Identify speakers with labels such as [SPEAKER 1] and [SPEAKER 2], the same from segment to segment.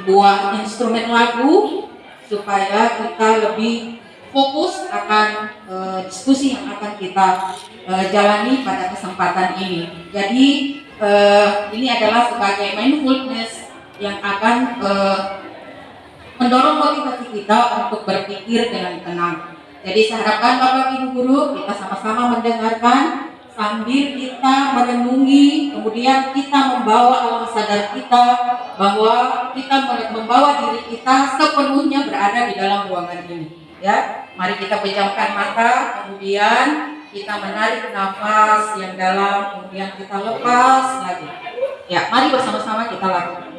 [SPEAKER 1] sebuah instrumen lagu supaya kita lebih fokus akan diskusi yang akan kita jalani pada kesempatan ini. Jadi ini adalah sebagai mindfulness yang akan mendorong motivasi kita untuk berpikir dengan tenang. Jadi saya harapkan Bapak Ibu Guru kita sama-sama mendengarkan sambil kita merenungi, kemudian kita membawa alam sadar kita bahwa kita membawa diri kita sepenuhnya berada di dalam ruangan ini. Ya, mari kita pejamkan mata, kemudian kita menarik nafas yang dalam, kemudian kita lepas lagi. Ya, mari bersama-sama kita lakukan.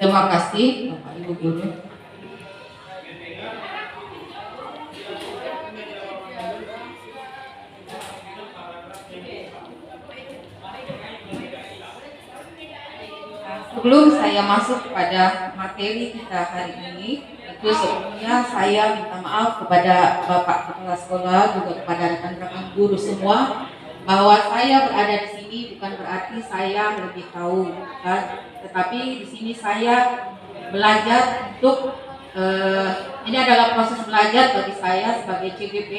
[SPEAKER 1] Terima kasih Bapak Ibu Guru. Sebelum saya masuk pada materi kita hari ini, itu sebelumnya saya minta maaf kepada Bapak Kepala Sekolah, juga kepada rekan-rekan guru semua, bahwa saya berada di sini bukan berarti saya lebih tahu, kan? Tetapi di sini saya belajar untuk ini adalah proses belajar bagi saya sebagai CGP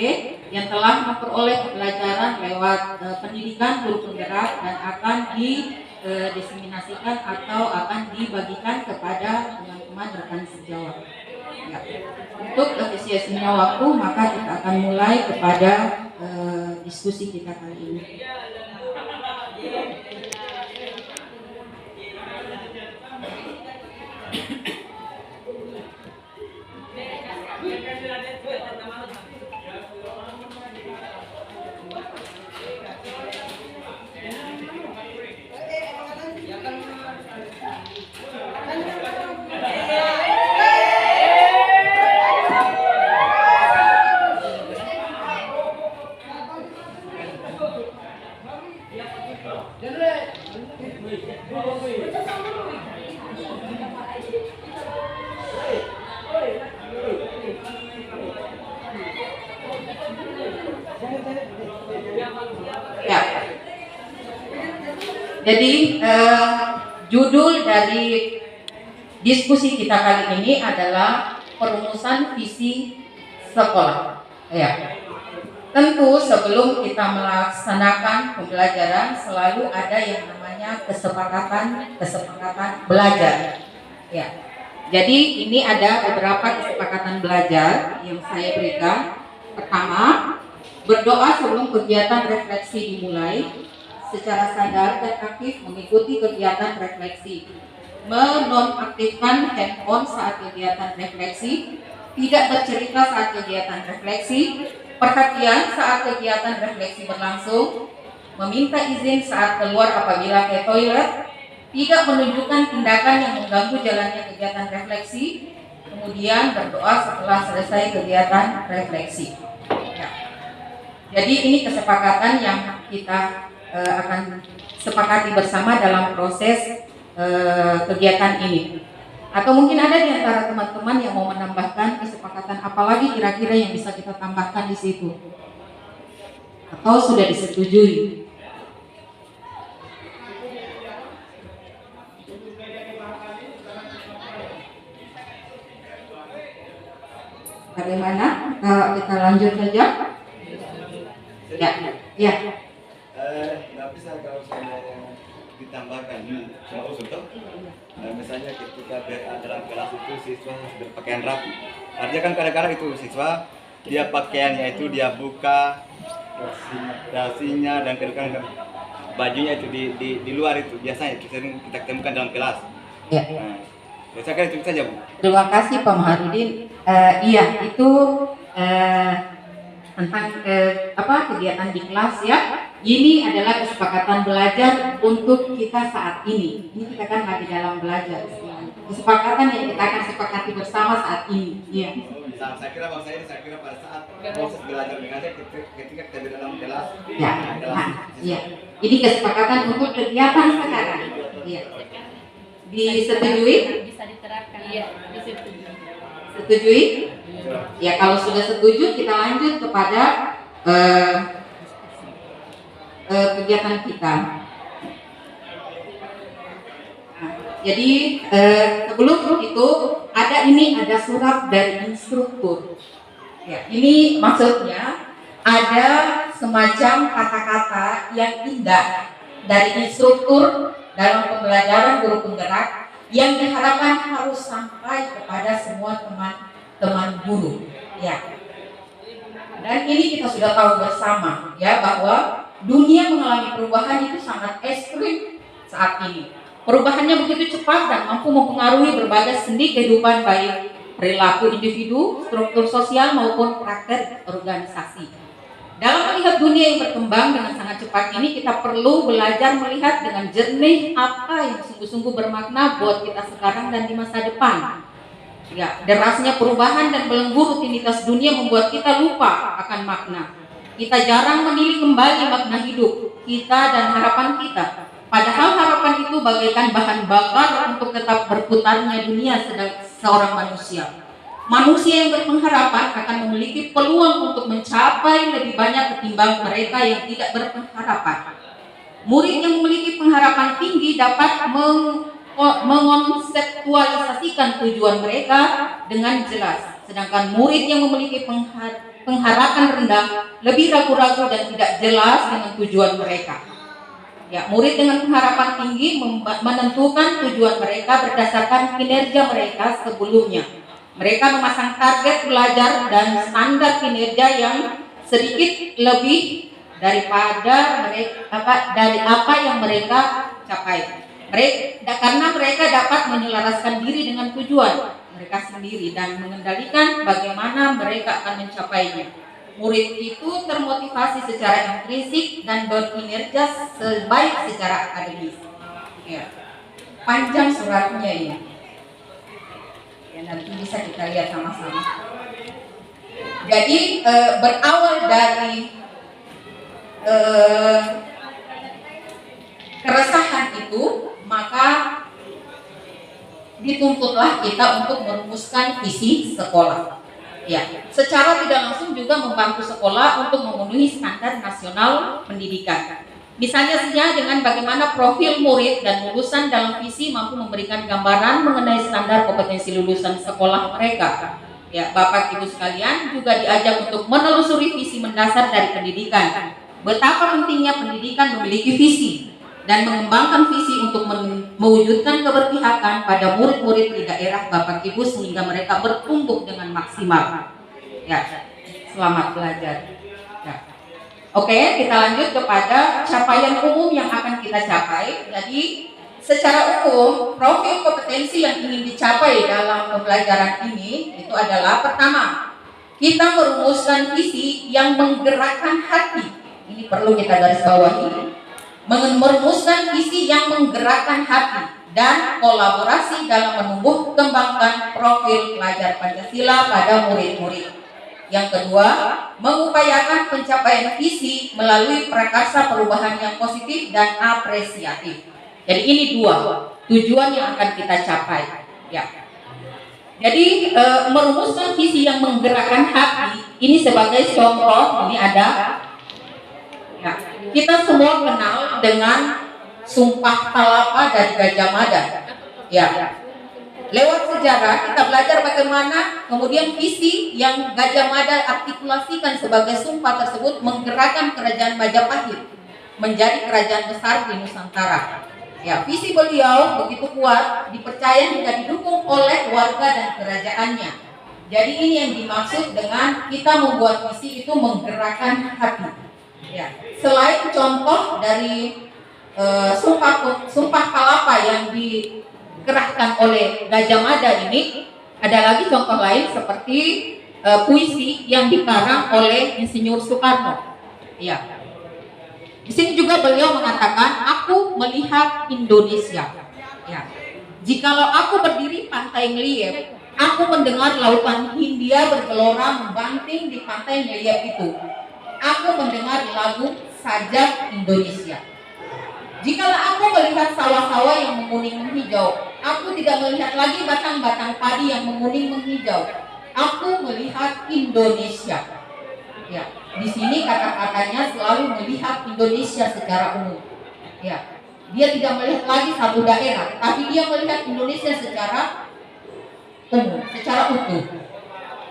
[SPEAKER 1] yang telah memperoleh pembelajaran lewat pendidikan guru penggerak dan akan didiseminasikan atau akan dibagikan kepada teman-teman rekan sejawat. Ya. Untuk efisiensinya waktu, maka kita akan mulai kepada diskusi kita kali ini. Ya. Jadi judul dari diskusi kita kali ini adalah perumusan visi sekolah. Ya. Tentu sebelum kita melaksanakan pembelajaran selalu ada yang namanya kesepakatan belajar. Ya. Jadi ini ada beberapa kesepakatan belajar yang saya berikan. Pertama, berdoa sebelum kegiatan refleksi dimulai, secara sadar dan aktif mengikuti kegiatan refleksi, menonaktifkan handphone saat kegiatan refleksi, tidak bercerita saat kegiatan refleksi, perhatian saat kegiatan refleksi berlangsung, meminta izin saat keluar apabila ke toilet, tidak menunjukkan tindakan yang mengganggu jalannya kegiatan refleksi, kemudian berdoa setelah selesai kegiatan refleksi. Ya. Jadi ini kesepakatan yang kita akan sepakati bersama dalam proses kegiatan ini. Atau mungkin ada di antara teman-teman yang mau menambahkan kesepakatan apa lagi kira-kira yang bisa kita tambahkan di situ? Atau sudah disetujui? Bagaimana? Kita lanjut saja. Ya, ya.
[SPEAKER 2] Nggak bisa kalau saya ditambahkan cuma usul toh. Misalnya ketika dalam kelas itu siswa harus berpakaian rapi. Artinya kan kadang-kadang itu siswa dia pakaiannya itu dia buka dasinya dan kadang-kadang bajunya itu di luar itu biasanya itu sering kita temukan dalam kelas.
[SPEAKER 1] Ya.
[SPEAKER 2] Saya kira itu saja, Bu.
[SPEAKER 1] Terima kasih Pak Maharudin. Iya, itu tentang kegiatan di kelas ya. Ini adalah kesepakatan belajar untuk kita saat ini. Ini kita kan lagi dalam belajar. Kesepakatan yang kita akan sepakati bersama saat ini. Iya.
[SPEAKER 2] Saya kira pada saat proses belajar mengajar ketika kita di dalam kelas.
[SPEAKER 1] Ya. Iya. Ini kesepakatan untuk kegiatan sekarang. Iya. Disetujui?
[SPEAKER 3] Bisa diterapkan. Iya, disetujui.
[SPEAKER 1] Setujui? Ya, kalau sudah setuju kita lanjut kepada kegiatan kita. Nah, jadi sebelum itu ada surat dari instruktur. Ya, ini maksudnya ada semacam kata-kata yang indah dari instruktur dalam pembelajaran guru penggerak yang diharapkan harus sampai kepada semua teman-teman guru. Ya. Dan ini kita sudah tahu bersama ya bahwa dunia mengalami perubahan itu sangat ekstrim saat ini. Perubahannya begitu cepat dan mampu mempengaruhi berbagai sendi kehidupan baik perilaku individu, struktur sosial maupun praktek organisasi. Dalam melihat dunia yang berkembang dengan sangat cepat ini, kita perlu belajar melihat dengan jernih apa yang sungguh-sungguh bermakna buat kita sekarang dan di masa depan. Ya, derasnya perubahan dan belenggu rutinitas dunia membuat kita lupa akan makna. Kita jarang menilik kembali makna hidup kita dan harapan kita. Padahal harapan itu bagaikan bahan bakar untuk tetap berputarnya dunia seorang manusia. Manusia yang berpengharapan akan memiliki peluang untuk mencapai lebih banyak ketimbang mereka yang tidak berpengharapan. Murid yang memiliki pengharapan tinggi dapat mengonseptualisasikan tujuan mereka dengan jelas, sedangkan murid yang memiliki pengharapan rendah lebih ragu-ragu dan tidak jelas dengan tujuan mereka. Ya, murid dengan pengharapan tinggi menentukan tujuan mereka berdasarkan kinerja mereka sebelumnya. Mereka memasang target belajar dan standar kinerja yang sedikit lebih daripada dari apa yang mereka capai. Karena mereka dapat menyelaraskan diri dengan tujuan mereka sendiri dan mengendalikan bagaimana mereka akan mencapainya. Murid itu termotivasi secara intrinsik dan berkinerja sebaik secara akademis. Ya. Panjang suratnya ini. Ya, nanti bisa kita lihat sama-sama. Jadi berawal dari keresahan itu, maka dituntutlah kita untuk merumuskan visi sekolah. Ya, secara tidak langsung juga membantu sekolah untuk memenuhi standar nasional pendidikan. Misalnya saja dengan bagaimana profil murid dan lulusan dalam visi mampu memberikan gambaran mengenai standar kompetensi lulusan sekolah mereka. Ya, Bapak Ibu sekalian juga diajak untuk menelusuri visi mendasar dari pendidikan. Betapa pentingnya pendidikan memiliki visi dan mengembangkan visi untuk mewujudkan keberpihakan pada murid-murid di daerah Bapak Ibu sehingga mereka bertumbuh dengan maksimal. Ya, selamat belajar. Ya. Oke, kita lanjut kepada capaian umum yang akan kita capai. Jadi, secara umum, profil kompetensi yang ingin dicapai dalam pembelajaran ini itu adalah pertama, kita merumuskan visi yang menggerakkan hati. Ini perlu kita garis bawahi. Merumuskan visi yang menggerakkan hati dan kolaborasi dalam menumbuh kembangkan profil pelajar Pancasila pada murid-murid. Yang kedua, mengupayakan pencapaian visi melalui prakarsa perubahan yang positif dan apresiatif. Jadi ini dua tujuan yang akan kita capai. Ya. Jadi merumuskan visi yang menggerakkan hati ini sebagai contoh ini ada. Ya, kita semua kenal dengan Sumpah Palapa dari Gajah Mada. Ya. lewat sejarah kita belajar bagaimana kemudian visi yang Gajah Mada artikulasikan sebagai sumpah tersebut menggerakkan kerajaan Majapahit menjadi kerajaan besar di Nusantara. Ya, visi beliau begitu kuat, dipercaya hingga didukung oleh warga dan kerajaannya. Jadi ini yang dimaksud dengan kita membuat visi itu menggerakkan hati. Ya, selain contoh dari sumpah palapa yang dikerahkan oleh Gajah Mada ini, ada lagi contoh lain seperti puisi yang dikarang oleh Insinyur Soekarno. Ya. Di sini juga beliau mengatakan, aku melihat Indonesia. Ya. Jikalau aku berdiri pantai Ngeliep, aku mendengar lautan Hindia bergelora membanting di pantai Ngeliep itu. Aku mendengar lagu Sajak Indonesia. Jikalau aku melihat sawah-sawah yang menguning menghijau, aku tidak melihat lagi batang-batang padi yang menguning menghijau. Aku melihat Indonesia. Ya, di sini kata-katanya selalu melihat Indonesia secara umum. Ya, dia tidak melihat lagi satu daerah, tapi dia melihat Indonesia secara umum, secara utuh.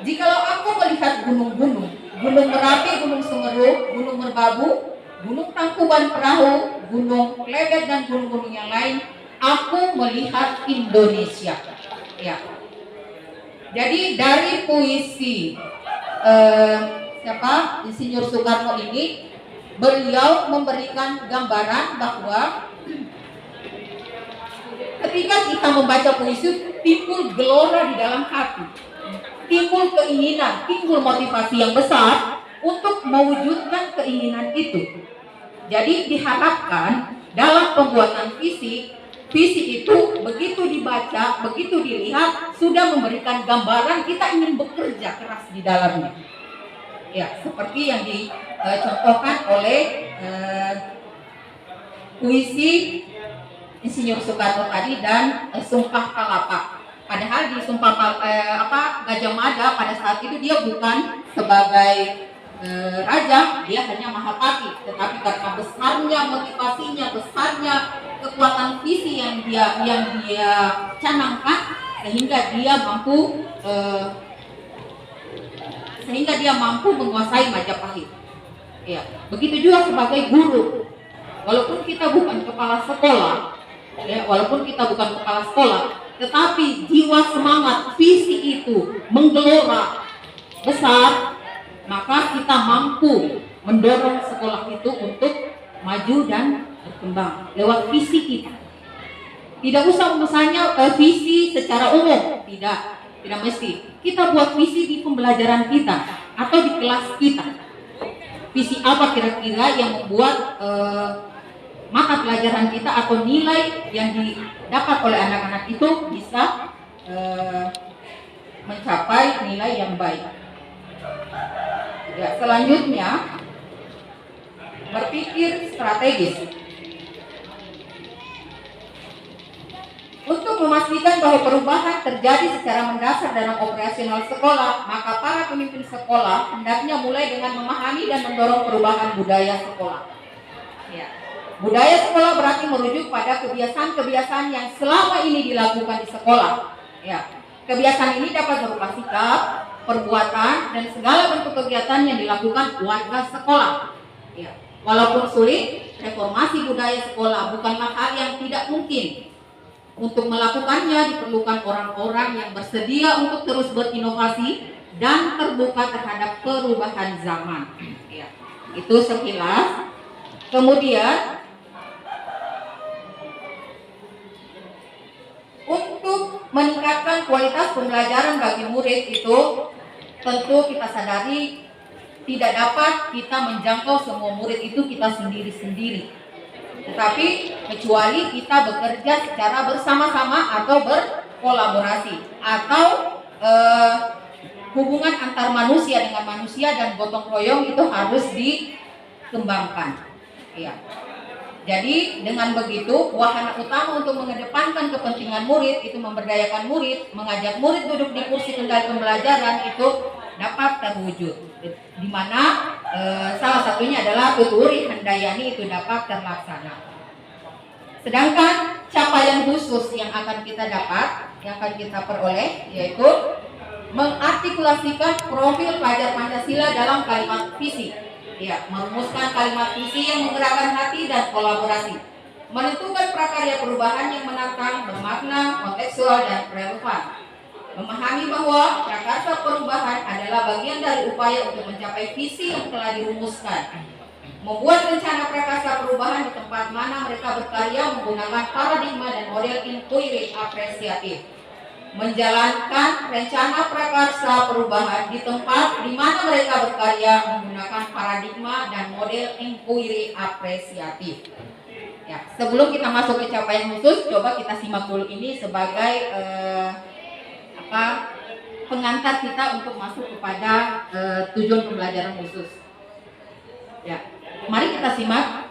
[SPEAKER 1] Jikalau aku melihat gunung-gunung, Gunung Merapi, Gunung Semeru, Gunung Merbabu, Gunung Tangkuban Perahu, Gunung Lebet dan gunung-gunung yang lain, aku melihat Indonesia. Ya. Jadi dari puisi Insinyur Soekarno ini, beliau memberikan gambaran bahwa ketika kita membaca puisi, timbul gelora di dalam hati, timbul keinginan, timbul motivasi yang besar untuk mewujudkan keinginan itu. Jadi diharapkan dalam pembuatan visi itu begitu dibaca, begitu dilihat, sudah memberikan gambaran kita ingin bekerja keras di dalamnya. Ya, seperti yang dicontohkan oleh puisi Insinyur Soekarno tadi dan Sumpah Palapa. Padahal di Sumpah Gajah Mada pada saat itu dia bukan sebagai raja, dia hanya Mahapati. Tetapi karena besarnya motivasinya, besarnya kekuatan visi yang dia canangkan, sehingga dia mampu menguasai Majapahit. Ya, begitu juga sebagai guru. Walaupun kita bukan kepala sekolah, tetapi jiwa semangat visi itu menggelora besar, maka kita mampu mendorong sekolah itu untuk maju dan berkembang lewat visi kita. Tidak usah misalnya visi secara umum, tidak mesti. Kita buat visi di pembelajaran kita atau di kelas kita. Visi apa kira-kira yang membuat mata pelajaran kita atau nilai yang didapat oleh anak-anak itu bisa mencapai nilai yang baik. Ya, selanjutnya berpikir strategis. Untuk memastikan bahwa perubahan terjadi secara mendasar dalam operasional sekolah, maka para pemimpin sekolah hendaknya mulai dengan memahami dan mendorong perubahan budaya sekolah. Ya. Budaya sekolah berarti merujuk pada kebiasaan-kebiasaan yang selama ini dilakukan di sekolah. Ya. Kebiasaan ini dapat berupa sikap, perbuatan, dan segala bentuk kegiatan yang dilakukan warga sekolah. Ya. Walaupun sulit, reformasi budaya sekolah bukanlah hal yang tidak mungkin. Untuk melakukannya diperlukan orang-orang yang bersedia untuk terus berinovasi dan terbuka terhadap perubahan zaman. Ya, itu sekilas. Kemudian untuk meningkatkan kualitas pembelajaran bagi murid itu tentu kita sadari tidak dapat kita menjangkau semua murid itu kita sendiri-sendiri. Tetapi kecuali kita bekerja secara bersama-sama atau berkolaborasi atau hubungan antar manusia dengan manusia dan gotong royong itu harus dikembangkan. Ya. Jadi dengan begitu wahana utama untuk mengedepankan kepentingan murid itu memberdayakan murid, mengajak murid duduk di kursi kendali pembelajaran itu dapat terwujud. Di mana salah satunya adalah tuturi handayani itu dapat terlaksana. Sedangkan capaian khusus yang akan kita dapat, yang akan kita peroleh, yaitu mengartikulasikan profil pelajar Pancasila dalam kalimat visi. Ya, merumuskan kalimat visi yang menggerakkan hati dan kolaborasi. Menentukan prakarya perubahan yang menantang, bermakna, kontekstual, dan relevan. Memahami bahwa prakarya perubahan adalah bagian dari upaya untuk mencapai visi yang telah dirumuskan. Membuat rencana prakarya perubahan di tempat mana mereka berkarya menggunakan paradigma dan model inquiry apresiatif. Menjalankan rencana prakarya perubahan di tempat di mana mereka berkarya menggunakan paradigma dan model inquiry apresiatif. Ya, sebelum kita masuk ke capaian khusus, coba kita simak dulu ini sebagai pengantar kita untuk masuk kepada tujuan pembelajaran khusus. Ya. Mari kita simak.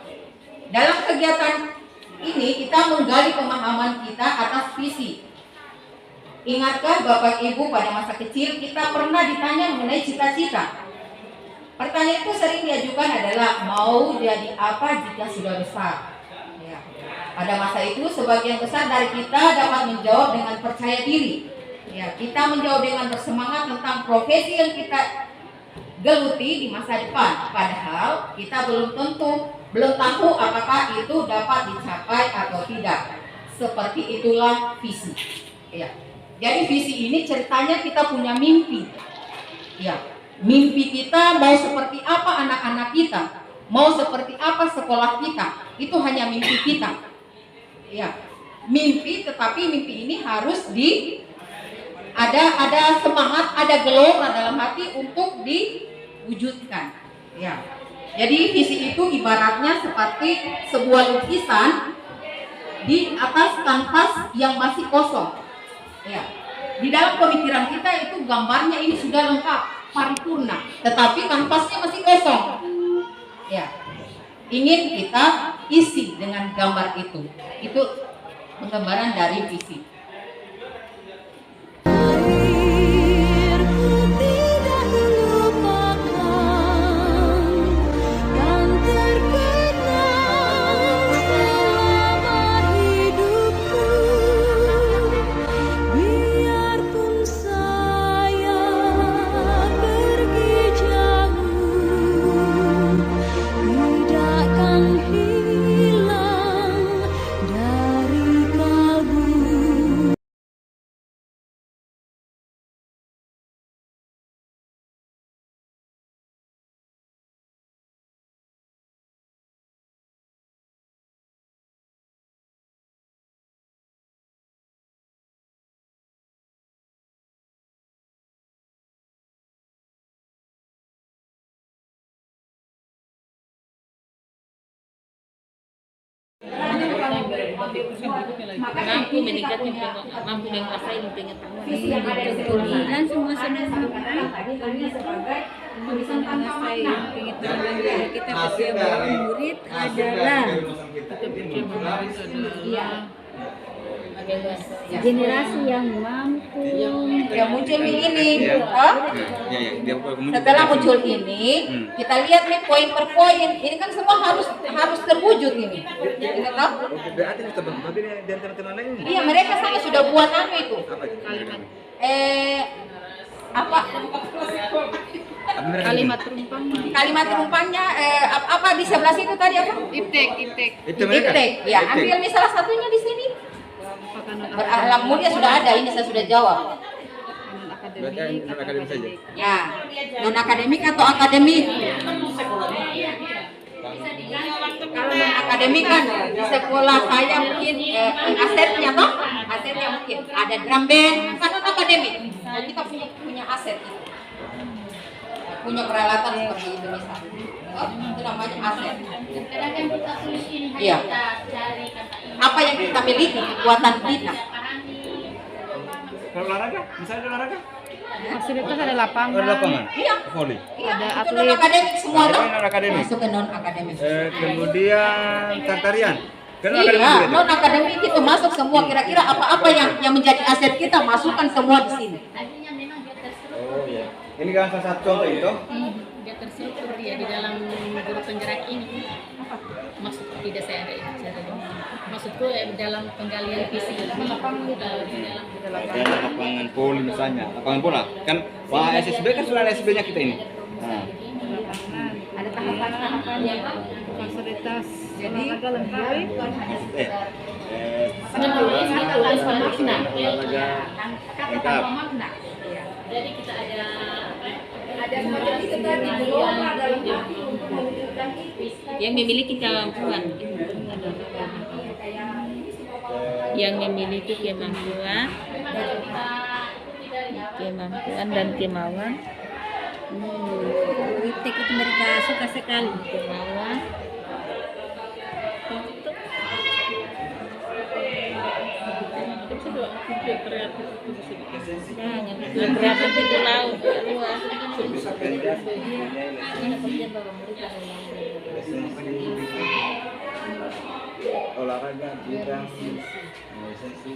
[SPEAKER 1] Dalam kegiatan ini kita menggali pemahaman kita atas visi. Ingatkah Bapak Ibu pada masa kecil kita pernah ditanya mengenai cita-cita? Pertanyaan itu sering diajukan adalah mau jadi apa jika sudah besar? Ya. Pada masa itu sebagian besar dari kita dapat menjawab dengan percaya diri. Ya, kita menjawab dengan bersemangat tentang profesi yang kita geluti di masa depan, padahal kita belum tahu apakah itu dapat dicapai atau tidak. Seperti itulah visi. Ya. Jadi visi ini ceritanya kita punya mimpi. Ya. Mimpi kita mau seperti apa anak-anak kita, mau seperti apa sekolah kita, itu hanya mimpi kita. Ya. Mimpi, tetapi mimpi ini harus ada semangat, ada gelora dalam hati untuk diwujudkan. Ya. Jadi visi itu ibaratnya seperti sebuah lukisan di atas kanvas yang masih kosong. Ya. Di dalam pemikiran kita itu gambarnya ini sudah lengkap, paripurna, tetapi kanvasnya masih kosong. Ya. Ingin kita isi dengan gambar itu. Itu penggambaran dari visi.
[SPEAKER 3] Mampu meningkatkan mampu menguasai pengetahuan dan semua senang bisa menguasai pengetahuan dari kita sebagai murid adalah generasi yang mampu
[SPEAKER 1] yang muncul ini. Setelah muncul ini, kita lihat nih poin per poin. Ini kan semua harus terwujud ini. Kita tahu?
[SPEAKER 2] Berarti kita berbagi di antara teman lain.
[SPEAKER 1] Iya, mereka sama sudah buat apa itu? Apa?
[SPEAKER 3] kalimat terumpang
[SPEAKER 1] Kalimat terumpangnya apa di sebelah situ tadi apa?
[SPEAKER 3] iptek
[SPEAKER 1] Iptek. Ya, ambil nih salah satunya di sini. Beralam mulia sudah ada, ini saya sudah jawab.
[SPEAKER 2] Berarti non akademik saja.
[SPEAKER 1] Ya, non akademik atau akademik? Kalau non akademik kan di sekolah saya mungkin asetnya toh, asetnya mungkin ada drum band, kan non akademik. Nah, kita punya aset itu. Punya peralatan seperti itu misalnya. Oh, itu namanya aset.
[SPEAKER 3] kadang kita tulis ini
[SPEAKER 1] Iya.
[SPEAKER 3] kita cari kata ini
[SPEAKER 1] Apa yang kita miliki, kekuatan kita.
[SPEAKER 2] Kalau olahraga, misalnya olahraga,
[SPEAKER 3] fasilitas ada lapangan
[SPEAKER 2] ada lapangan,
[SPEAKER 1] Iya.
[SPEAKER 2] volley.
[SPEAKER 1] Iya,
[SPEAKER 3] Ada
[SPEAKER 1] itu
[SPEAKER 3] atlet.
[SPEAKER 1] non akademik semua
[SPEAKER 2] Ada
[SPEAKER 1] tuh.
[SPEAKER 2] non akademik.
[SPEAKER 1] Masuk ke non akademik.
[SPEAKER 2] Kemudian tarian. Karena
[SPEAKER 1] Iya,
[SPEAKER 2] akademik juga
[SPEAKER 1] non akademik itu masuk semua. Kira-kira apa-apa yang menjadi aset kita masukkan semua di sini.
[SPEAKER 3] artinya memang dia terstruktur
[SPEAKER 2] Oh iya. Ini kan salah satu contoh itu.
[SPEAKER 3] dia terstruktur dia di dalam guru penggerak ini masuk tidak saya ada itu saya ada. Maksudku dalam penggalian visi di dalam
[SPEAKER 2] lapangan poli misalnya, lapangan bola kan. Wah, SSB kan sudah ada SSB-nya kita ini. Nah,
[SPEAKER 3] ada tahapan-tahapannya Pak.
[SPEAKER 4] Fasilitas
[SPEAKER 3] Jadi
[SPEAKER 4] lengkap.
[SPEAKER 2] olahraga lengkap.
[SPEAKER 3] Jadi kita ada
[SPEAKER 1] semacam itu tadi belum ada lengkap untuk mewujudkan itu.
[SPEAKER 3] yang memiliki kemampuan, yang memiliki kemampuan dan kemauan. Politik itu mereka suka sekali kemauan untuk kreatif itu laut luas.
[SPEAKER 2] Olahraga bidang esensi.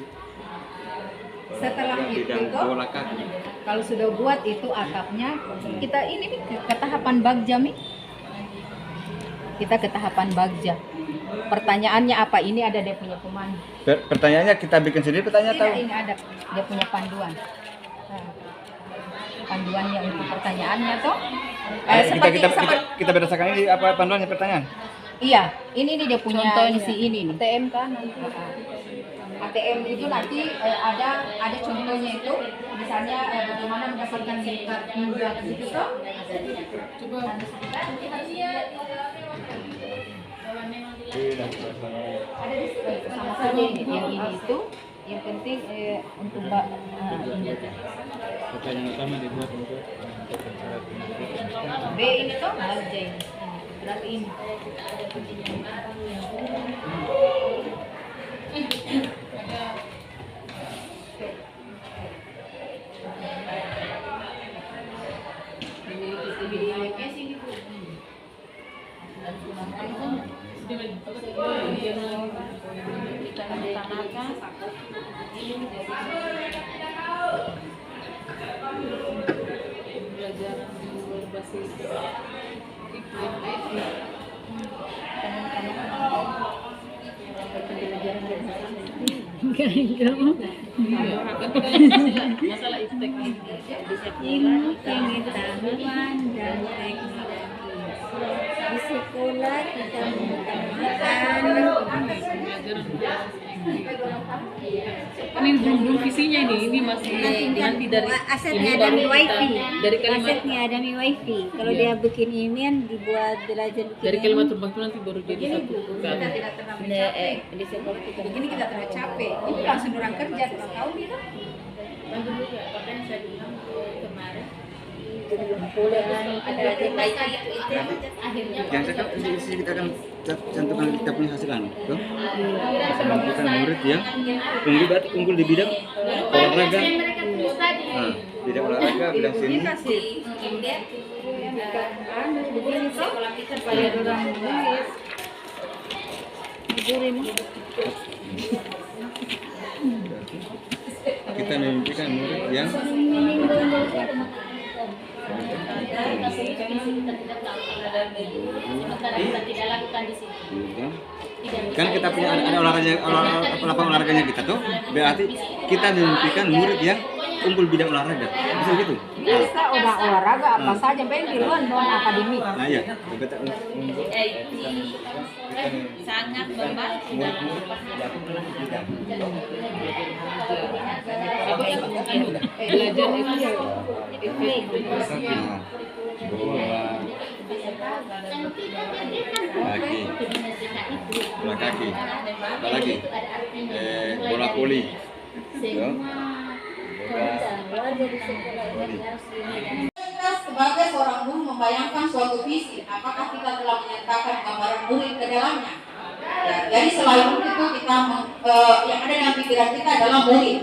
[SPEAKER 4] Setelah itu
[SPEAKER 2] Bidang bola kaki.
[SPEAKER 4] kalau sudah buat itu atapnya, kita ini nih ke tahapan bagja nih. Kita ke tahapan bagja. Pertanyaannya apa? Ini ada dia punya pemandu.
[SPEAKER 2] Pertanyaannya kita bikin sendiri pertanyaan
[SPEAKER 4] Tidak,
[SPEAKER 2] tahu.
[SPEAKER 4] ini ada dia punya panduan. Nah, panduannya untuk pertanyaannya toh.
[SPEAKER 2] Kita berdasarkan ini apa panduannya pertanyaan?
[SPEAKER 4] Iya, ini nih dia punya
[SPEAKER 3] Contohnya.
[SPEAKER 4] isi ini nih.
[SPEAKER 3] ATM kan
[SPEAKER 4] ATM itu nanti ada contohnya itu, misalnya bagaimana mendapatkan kartu gratis itu toh. Coba ada di sini sama saja ini. Yang ini itu yang penting untuk
[SPEAKER 2] Pertanyaan utama dibuat untuk
[SPEAKER 4] B ini toh bagja ini. Berarti ini.
[SPEAKER 3] masalah istek di sekolah pengetahuan dan teknologi. Di sekolah kita mengutamakan
[SPEAKER 5] Ini belum visinya ini masih nanti dari
[SPEAKER 3] asetnya
[SPEAKER 5] ini
[SPEAKER 3] ada
[SPEAKER 5] baru
[SPEAKER 3] mi wifi.
[SPEAKER 5] kita- dari kalimat
[SPEAKER 3] Asetnya ada mi wifi. Kalau
[SPEAKER 5] Iya.
[SPEAKER 3] dia bikin email dibuat belajar bikin
[SPEAKER 5] dari
[SPEAKER 3] email.
[SPEAKER 5] kalimat terbang itu nanti baru jadi satu
[SPEAKER 4] Kita
[SPEAKER 5] kan.
[SPEAKER 4] tidak terlalu
[SPEAKER 3] Nah,
[SPEAKER 4] capek.
[SPEAKER 3] di sekolah kita
[SPEAKER 4] Begini kita terlalu capek. Ini langsung orang kerja terus tahu gitu.
[SPEAKER 3] ada akhirnya
[SPEAKER 2] yang sekarang isi kita akan cantumkan kita punya hasil tuh. Kita murid yang unggul di bidang olahraga. Nah, bidang olahraga, bidang seni.
[SPEAKER 3] begini sekolah kita pada orang nulis
[SPEAKER 2] Kita memimpikan murid yang
[SPEAKER 3] tidak lakukan di sini.
[SPEAKER 2] kan kita punya ada olahraga lapangan olahraganya kita tuh, berarti kita memimpikan murid yang unggul bidang olahraga, bisa gitu.
[SPEAKER 4] Bisa udah olahraga apa saja, pengen di luar non akademik.
[SPEAKER 2] Nah iya, kita
[SPEAKER 3] Sangat membantu dalam
[SPEAKER 5] Belajar
[SPEAKER 2] bola kaki, apa lagi? Bola voli. Ya.
[SPEAKER 1] Kita sebagai seorang guru membayangkan suatu visi, apakah kita telah menyertakan gambaran murid ke dalamnya? Ya, jadi selalu itu kita yang ada dalam pikiran kita adalah murid,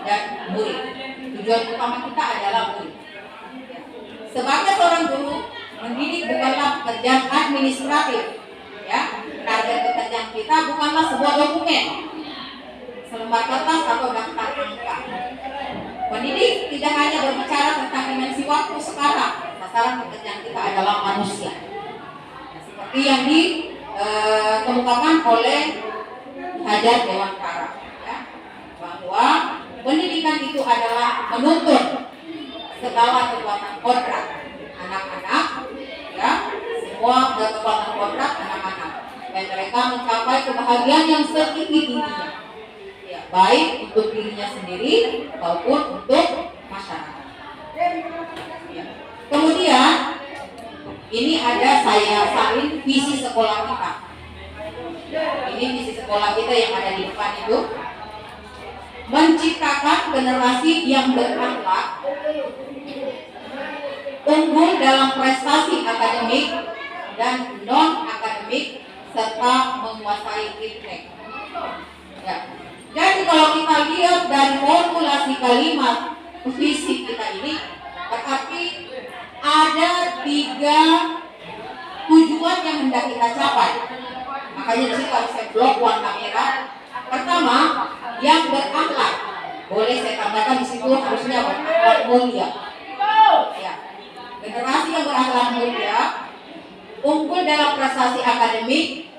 [SPEAKER 1] dan murid. Tujuan utama kita adalah murid. Sebagai seorang guru, mendidik bukanlah pekerjaan administratif. Ya, target pekerjaan kita bukanlah sebuah dokumen, selembar kertas atau daftar angka. Pendidik tidak hanya berbicara tentang dimensi waktu sekarang, sasaran pekerjaan kita adalah manusia. Seperti yang dikemukakan oleh Hajar Dewantara, ya, bahwa pendidikan itu adalah menuntut segala kekuatan kodrat anak-anak, ya, semua kekuatan kodrat anak-anak, dan mereka mencapai kebahagiaan yang setinggi-tingginya, ya, baik untuk dirinya sendiri maupun untuk masyarakat. Ya. Kemudian ini ada saya salin visi sekolah kita. Ini visi sekolah kita yang ada di depan itu, menciptakan generasi yang berakhlak, unggul dalam prestasi akademik dan non akademik, serta menguasai iptek. Ya. Jadi kalau kita lihat dari formulasi kalimat visi kita ini, berarti ada 3 tujuan yang hendak kita capai. Makanya di situ harus saya blok warna merah. Pertama, yang berakhlak. Boleh saya tambahkan di situ harusnya berakhlak mulia. Ya. Generasi yang berakhlak mulia, unggul dalam prestasi akademik,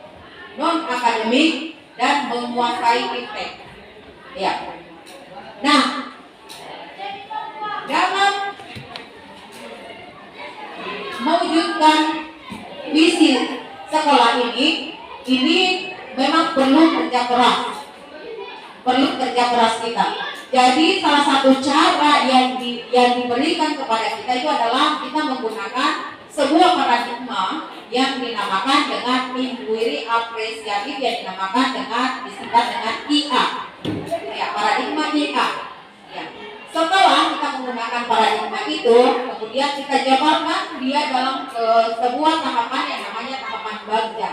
[SPEAKER 1] non akademik, dan menguasai iptek. Ya. Nah, dalam mewujudkan visi sekolah ini memang perlu kerja keras. Perlu kerja keras kita. Jadi salah satu cara yang diberikan kepada kita itu adalah kita menggunakan sebuah paradigma yang dinamakan dengan inquiry apresiatif, yang dinamakan dengan disingkat dengan IA. Ya, paradigma IA. Ya. Setelah kita menggunakan paradigma itu, kemudian kita jabarkan dia dalam sebuah tahapan yang namanya tahapan bagja.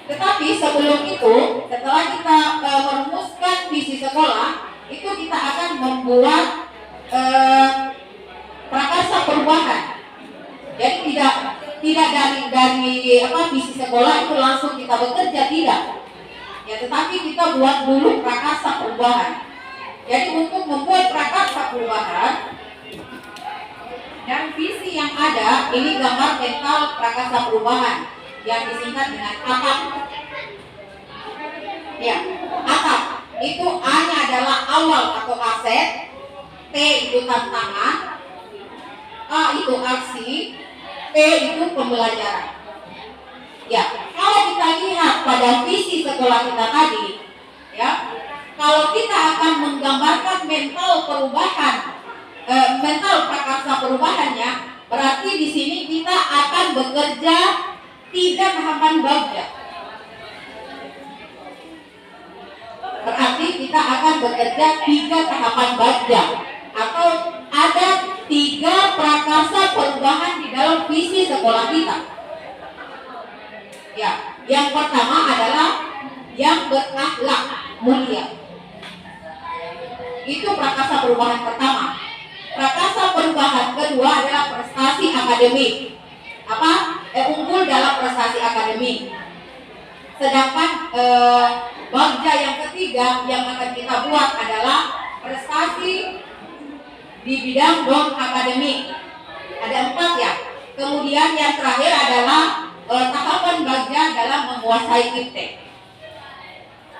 [SPEAKER 1] Tetapi sebelum itu, setelah kita merumuskan visi sekolah, itu kita akan membuat prakarsa perubahan. Jadi tidak dari visi sekolah itu langsung kita bekerja, tidak. Ya, tetapi kita buat dulu prakarsa perubahan. Jadi untuk membuat prakarsa perubahan dan visi yang ada, ini gambar mental prakarsa perubahan yang disingkat dengan ATAP. Ya, ATAP itu A-nya adalah awal atau aset, T itu tantangan, A itu aksi, P itu pembelajaran. Ya, kalau kita lihat pada visi sekolah kita tadi, ya, kalau kita akan menggambarkan mental perubahan, mental prakarsa perubahannya, berarti di sini kita akan bekerja 3 tahapan bagja. Berarti kita akan bekerja 3 tahapan bagja, atau ada 3 prakarsa perubahan di dalam visi sekolah kita. Ya, yang pertama adalah yang berakhlak mulia. Itu prakarsa perubahan pertama. Prakarsa perubahan kedua adalah prestasi akademik. Unggul dalam prestasi akademik. Sedangkan bagja yang ketiga yang akan kita buat adalah prestasi di bidang non akademik. Ada 4 ya. Kemudian yang terakhir adalah tahapan bagja dalam menguasai iptek.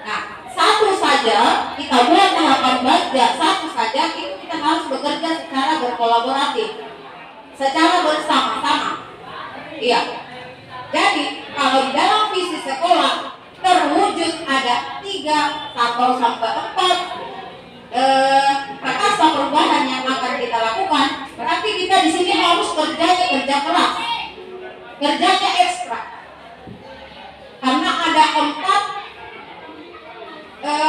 [SPEAKER 1] Nah, satu saja kita buat tahapan bagja, satu saja itu kita harus bekerja secara berkolaboratif, secara bersama-sama. Iya. Jadi kalau di dalam visi sekolah terwujud ada 3 atau sampai 4 prakarsa perubahan yang akan kita lakukan, berarti kita di sini harus kerja keras, kerjanya ekstra, karena ada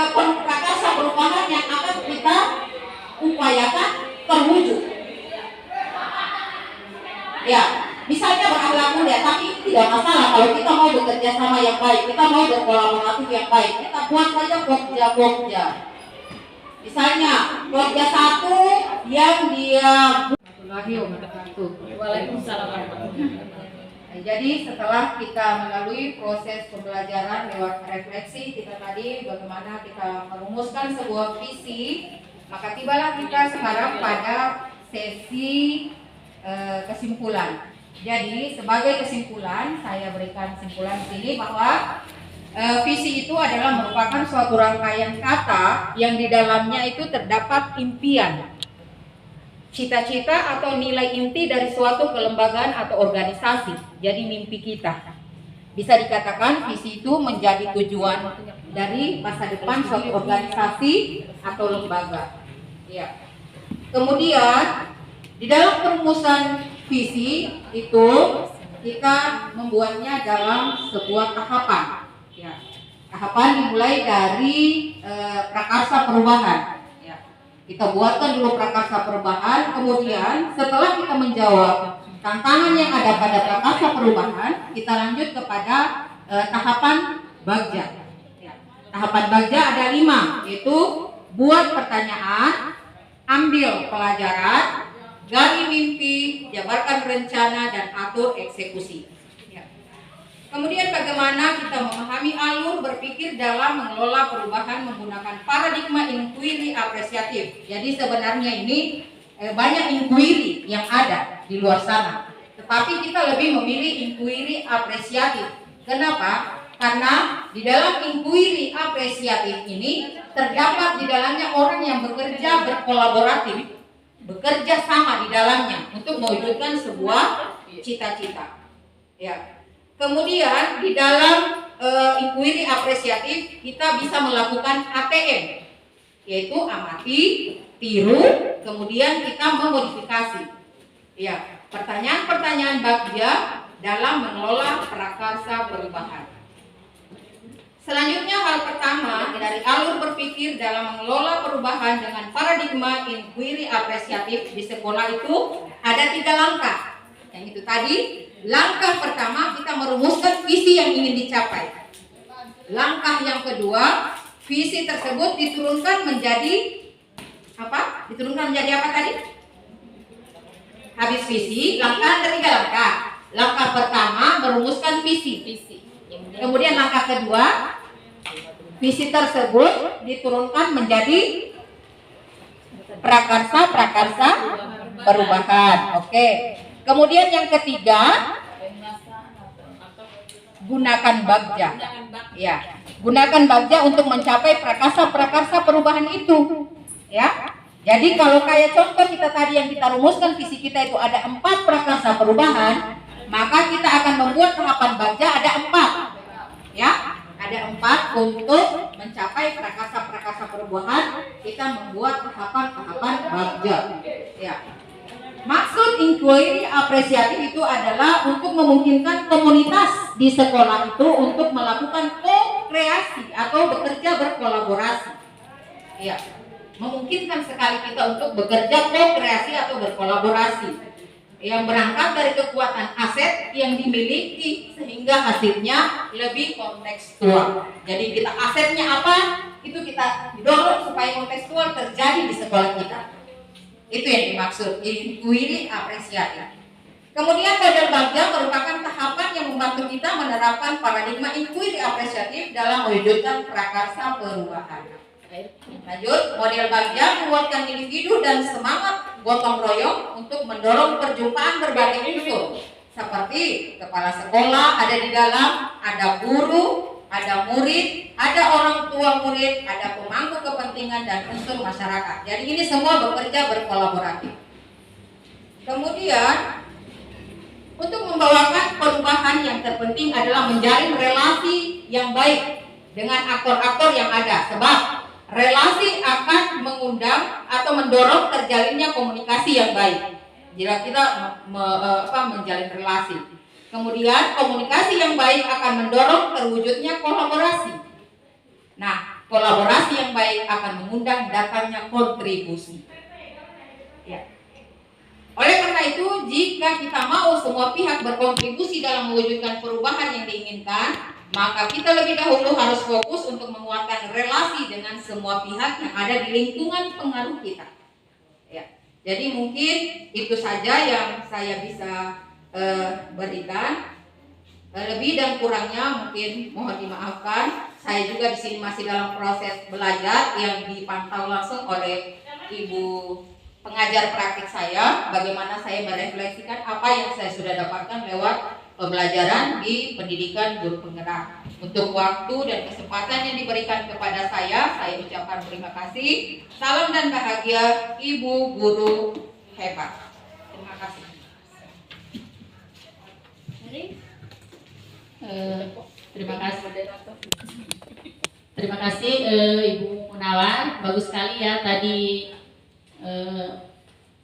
[SPEAKER 1] 4 prakarsa perubahan yang akan kita upayakan terwujud. Ya, misalnya berakhlak mulia, tapi tidak masalah kalau kita mau bekerja sama yang baik, kita mau berkolaboratif yang baik, kita buat saja pokja. Misalnya pokja 1 yang dia
[SPEAKER 5] Waalaikumsalam warahmatullahi wabarakatuh.
[SPEAKER 1] Jadi setelah kita melalui proses pembelajaran lewat refleksi kita tadi, bagaimana kita merumuskan sebuah visi, maka tibalah kita sekarang pada sesi kesimpulan. Jadi sebagai kesimpulan, saya berikan kesimpulan di sini bahwa visi itu adalah merupakan suatu rangkaian kata yang di dalamnya itu terdapat impian, cita-cita atau nilai inti dari suatu kelembagaan atau organisasi. Jadi mimpi kita. Bisa dikatakan visi itu menjadi tujuan dari masa depan suatu organisasi atau lembaga. Ya. Kemudian di dalam perumusan visi itu kita membuatnya dalam sebuah tahapan. Ya. Tahapan dimulai dari prakarsa perubahan. Ya. Kita buatkan dulu prakarsa perubahan, kemudian setelah kita menjawab tantangan yang ada pada prakarsa perubahan, kita lanjut kepada tahapan bagja. Ya. Tahapan bagja ada 5, yaitu buat pertanyaan, ambil pelajaran, gali mimpi, jabarkan rencana, dan atur eksekusi. Ya. Kemudian bagaimana kita memahami alur berpikir dalam mengelola perubahan menggunakan paradigma inquiry apresiatif. Jadi sebenarnya ini banyak inquiry yang ada di luar sana, tetapi kita lebih memilih inquiry apresiatif. Kenapa? Karena di dalam inquiry apresiatif ini terdapat di dalamnya orang yang bekerja berkolaboratif, bekerja sama di dalamnya untuk mewujudkan sebuah cita-cita. Ya. Kemudian di dalam inquiry apresiatif kita bisa melakukan ATM, yaitu amati, tiru, kemudian kita memodifikasi. Ya, pertanyaan-pertanyaan bagja dalam mengelola prakarsa perubahan. Selanjutnya hal pertama dari alur berpikir dalam mengelola perubahan dengan paradigma inquiry apresiatif di sekolah itu ada 3 langkah. Yang itu tadi, langkah pertama kita merumuskan visi yang ingin dicapai. Langkah yang kedua, visi tersebut diturunkan menjadi apa? Diturunkan menjadi apa tadi? Habis visi, langkah ada 3 langkah. Langkah pertama merumuskan visi. Kemudian langkah kedua, visi tersebut diturunkan menjadi prakarsa perubahan. Oke. Kemudian yang ketiga, gunakan bagja. Ya, gunakan bagja untuk mencapai prakarsa perubahan itu. Ya. Jadi kalau kayak contoh kita tadi yang kita rumuskan visi kita itu ada 4 prakarsa perubahan, maka kita akan membuat tahapan bagja ada 4. Ya, ada 4 untuk mencapai prakarsa perubahan, kita membuat tahapan-tahapan bagja. Ya. Maksud inquiry apresiatif itu adalah untuk memungkinkan komunitas di sekolah itu untuk melakukan ko-kreasi atau bekerja berkolaborasi. Ya. Memungkinkan sekali kita untuk bekerja ko-kreasi atau berkolaborasi yang berangkat dari kekuatan aset yang dimiliki sehingga hasilnya lebih kontekstual. Jadi kita asetnya apa, itu kita dorong supaya kontekstual terjadi di sekolah kita. Itu yang dimaksud inquiry apresiatif. Kemudian model bagja merupakan tahapan yang membantu kita menerapkan paradigma inquiry apresiatif dalam mewujudkan prakarsa perubahan. Lanjut, model bagja menguatkan individu dan semangat gotong royong untuk mendorong perjumpaan berbagai unsur seperti kepala sekolah ada di dalam, ada guru, ada murid, ada orang tua murid, ada pemangku kepentingan dan unsur masyarakat. Jadi ini semua bekerja berkolaboratif. Kemudian untuk membawakan perubahan yang terpenting adalah menjalin relasi yang baik dengan aktor-aktor yang ada, sebab relasi akan mengundang atau mendorong terjalinnya komunikasi yang baik. Jika kita menjalin relasi, kemudian komunikasi yang baik akan mendorong terwujudnya kolaborasi. Nah, kolaborasi yang baik akan mengundang datangnya kontribusi. Ya. Oleh karena itu, jika kita mau semua pihak berkontribusi dalam mewujudkan perubahan yang diinginkan, maka kita lebih dahulu harus fokus untuk menguatkan relasi dengan semua pihak yang ada di lingkungan pengaruh kita. Ya. Jadi mungkin itu saja yang saya bisa berikan. Lebih dan kurangnya mungkin mohon dimaafkan. Saya juga di sini masih dalam proses belajar yang dipantau langsung oleh Ibu pengajar praktik saya, bagaimana saya merefleksikan apa yang saya sudah dapatkan lewat pembelajaran di pendidikan guru penggerak. Untuk waktu dan kesempatan yang diberikan kepada saya ucapkan terima kasih. Salam dan bahagia, Ibu Guru hebat. Terima kasih.
[SPEAKER 6] Terima kasih. Terima kasih Ibu Munawar, bagus sekali ya tadi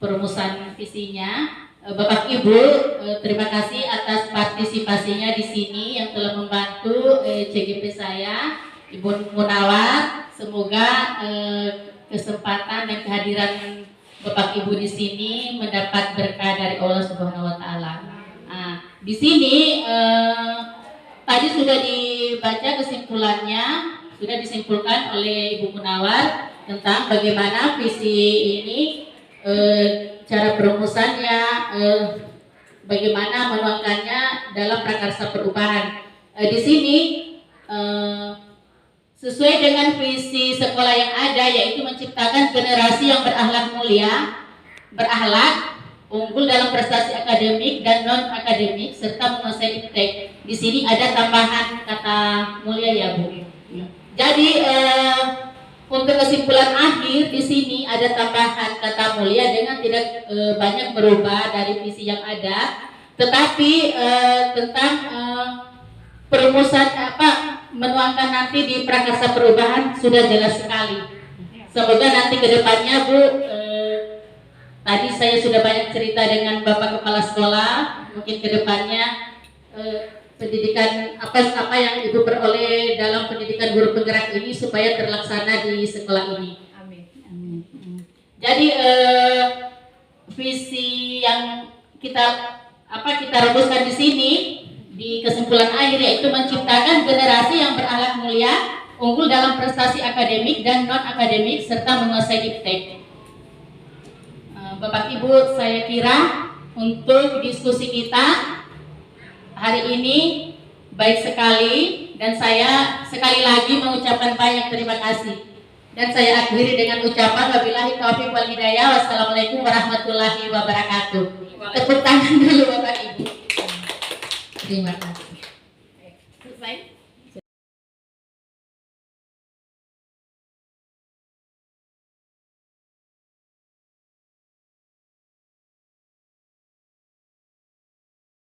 [SPEAKER 6] perumusan visinya. Bapak Ibu, terima kasih atas partisipasinya di sini yang telah membantu CGP saya, Ibu Munawar. Semoga kesempatan dan kehadiran Bapak Ibu di sini mendapat berkah dari Allah Subhanahu wa taala. Nah, di sini tadi sudah dibaca kesimpulannya, sudah disimpulkan oleh Ibu Munawar tentang bagaimana visi ini, cara perumusannya, bagaimana menuangkannya dalam prakarsa perubahan. Di sini sesuai dengan visi sekolah yang ada, yaitu menciptakan generasi yang berakhlak mulia, berakhlak, unggul dalam prestasi akademik dan non akademik serta menguasai iptek. Di sini ada tambahan kata mulia ya Bu. Jadi untuk kesimpulan akhir di sini ada tambahan kata mulia dengan tidak banyak berubah dari visi yang ada, tetapi tentang perumusan menuangkan nanti di prakarsa perubahan sudah jelas sekali. Semoga nanti kedepannya Bu, tadi saya sudah banyak cerita dengan Bapak Kepala Sekolah, mungkin kedepannya pendidikan apa yang Ibu peroleh dalam pendidikan guru penggerak ini supaya terlaksana di sekolah ini.
[SPEAKER 4] Amin.
[SPEAKER 6] Jadi visi yang kita rumuskan di sini di kesimpulan akhir yaitu menciptakan generasi yang berakhlak mulia, unggul dalam prestasi akademik dan non akademik serta menguasai iptek. Bapak Ibu, saya kira untuk diskusi kita hari ini baik sekali dan saya sekali lagi mengucapkan banyak terima kasih. Dan saya akhiri dengan ucapan wabillahi taufiq wal hidayah. Wassalamualaikum warahmatullahi wabarakatuh. Tepuk tangan dulu Bapak Ibu. Terima kasih.